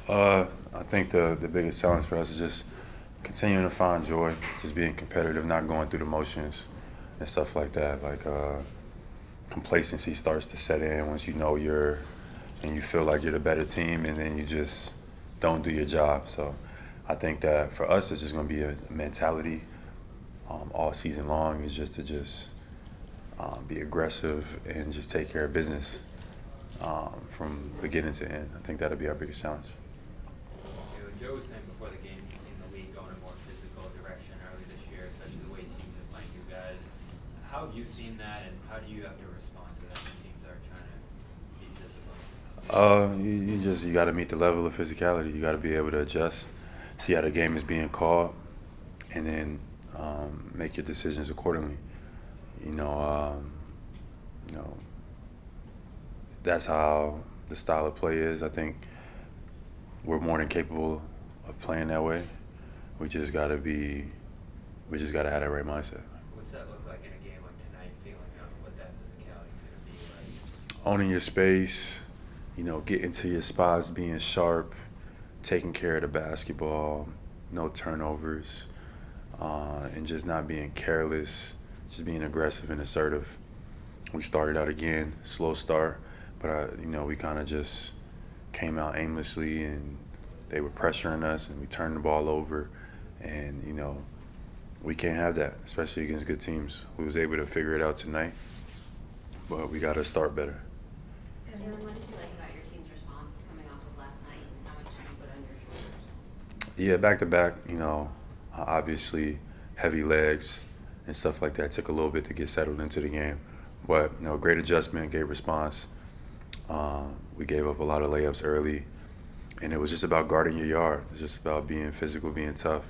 I think the biggest challenge for us is just continuing to find joy, just being competitive, not going through the motions and stuff like that. Complacency starts to set in once you know and you feel like you're the better team, and then you just don't do your job. So I think that for us, it's just going to be a mentality all season long, is just to be aggressive and just take care of business from beginning to end. I think that'll be our biggest challenge. Joe was saying before the game he's seen the league go in a more physical direction early this year, especially the way teams are playing you guys. How have you seen that, and how do you have to respond to that when teams are trying to be disciplined? You got to meet the level of physicality. You got to be able to adjust, see how the game is being called, and then make your decisions accordingly. You know, that's how the style of play is. I think we're more than capable of playing that way. We just gotta have that right mindset. What's that look like in a game like tonight, feeling what that physicality is going to be like? Owning your space, getting to your spots, being sharp, taking care of the basketball, no turnovers, and just not being careless, just being aggressive and assertive. We started out again, slow start, but we kind of just came out aimlessly, and they were pressuring us, and we turned the ball over, and we can't have that, especially against good teams. We was able to figure it out tonight, but we got to start better. Jaylen, what did you like about your team's response coming off of last night, and how much did you put on your shoulders? Yeah, back to back, obviously heavy legs and stuff like that took a little bit to get settled into the game, but great adjustment, great response. We gave up a lot of layups early, and it was just about guarding your yard. It's just about being physical, being tough,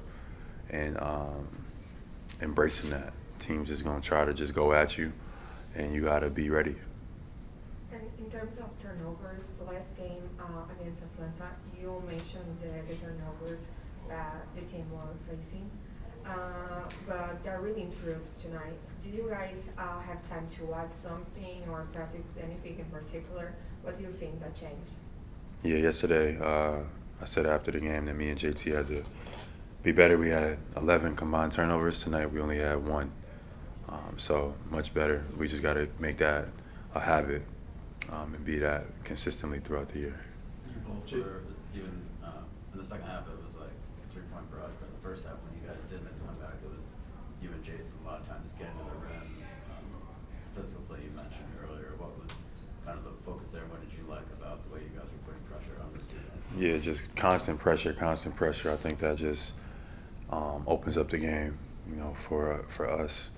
and embracing that. Team's just going to try to just go at you, and you got to be ready. And in terms of turnovers, last game against Atlanta, you mentioned the turnovers that the team were facing, but they're really improved tonight. Did you guys have time to add something or practice anything in particular? What do you think that changed? Yeah, yesterday I said after the game that me and JT had to be better. We had 11 combined turnovers. Tonight we only had one. So much better. We just got to make that a habit and be that consistently throughout the year. You both were, even in the second half, it was like a 3-point barrage, but in the first half, when you guys did make the comeback, it was you and Jason a lot of times getting to the rim. Physical play you mentioned earlier, what was kind of the focus there? What did you like about the way you guys were putting pressure on the defense? Yeah, just constant pressure. I think that just opens up the game, for us,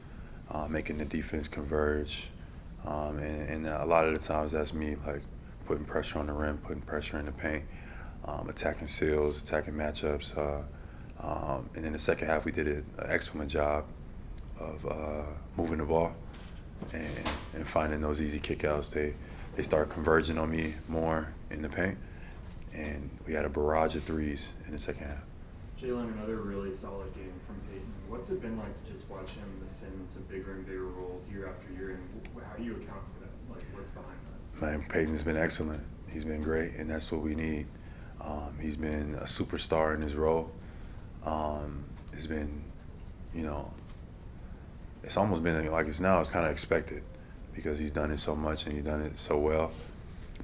making the defense converge. And a lot of the times that's me, like putting pressure on the rim, putting pressure in the paint, attacking seals, attacking matchups. And in the second half, we did an excellent job of moving the ball and finding those easy kickouts. They started converging on me more in the paint, and we had a barrage of threes in the second half. Jaylen, another really solid game from Peyton. What's it been like to just watch him ascend to bigger and bigger roles year after year, and how do you account for that? Like, what's behind that? Man, Peyton's been excellent. He's been great, and that's what we need. He's been a superstar in his role. It's been, it's almost been like it's kind of expected because he's done it so much and he's done it so well.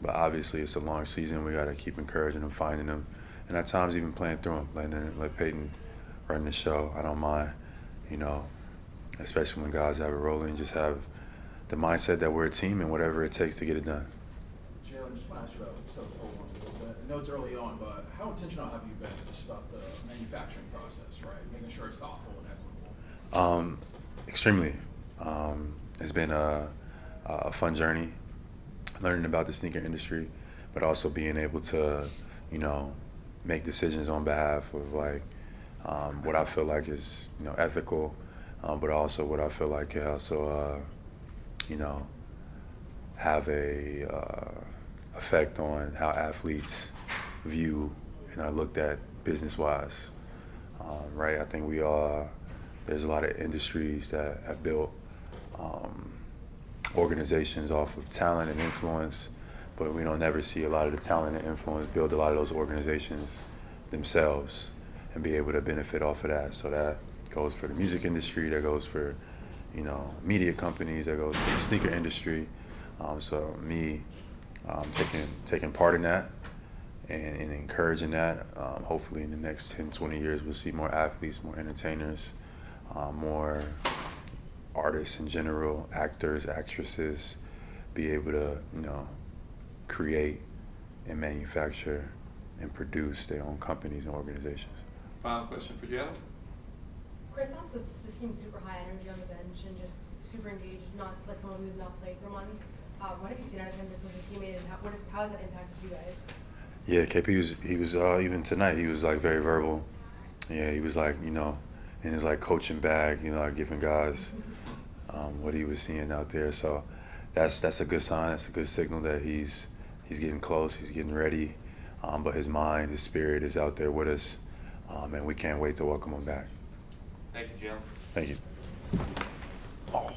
But obviously it's a long season. We got to keep encouraging him, finding him, and at times even playing through him, let Peyton run the show. I don't mind, especially when guys have a role and just have the mindset that we're a team and whatever it takes to get it done. Jaylen, just want to ask you about stuff before we want to go, but I know it's early on, but how intentional have you been just about the manufacturing process, right? Making sure it's thoughtful and equitable. Extremely. It's been a fun journey, learning about the sneaker industry, but also being able to, make decisions on behalf of what I feel like is, ethical, but also what I feel like can also, have a effect on how athletes view and are looked at business-wise, right? I think there's a lot of industries that have built organizations off of talent and influence, but we don't never see a lot of the talent and influence build a lot of those organizations themselves and be able to benefit off of that. So that goes for the music industry, that goes for, you know, media companies, that goes for the sneaker industry. So me taking part in that and encouraging that, hopefully in the next 10, 20 years we'll see more athletes, more entertainers, more artists in general, actors, actresses, be able to, you know, create and manufacture and produce their own companies and organizations. Final question for Jaylen. Kristaps just seems super high energy on the bench and just super engaged, not like someone who's not played for months. What have you seen out of him just as a teammate, and how has that impacted you guys? Yeah, KP was even tonight he was like very verbal. Yeah, he was like, you know, in his like coaching bag, you know, like giving guys what he was seeing out there. So that's a good sign. That's a good signal that he's getting close. He's getting ready. But his mind, his spirit is out there with us, and we can't wait to welcome him back. Thank you, Jaylen. Thank you. Oh.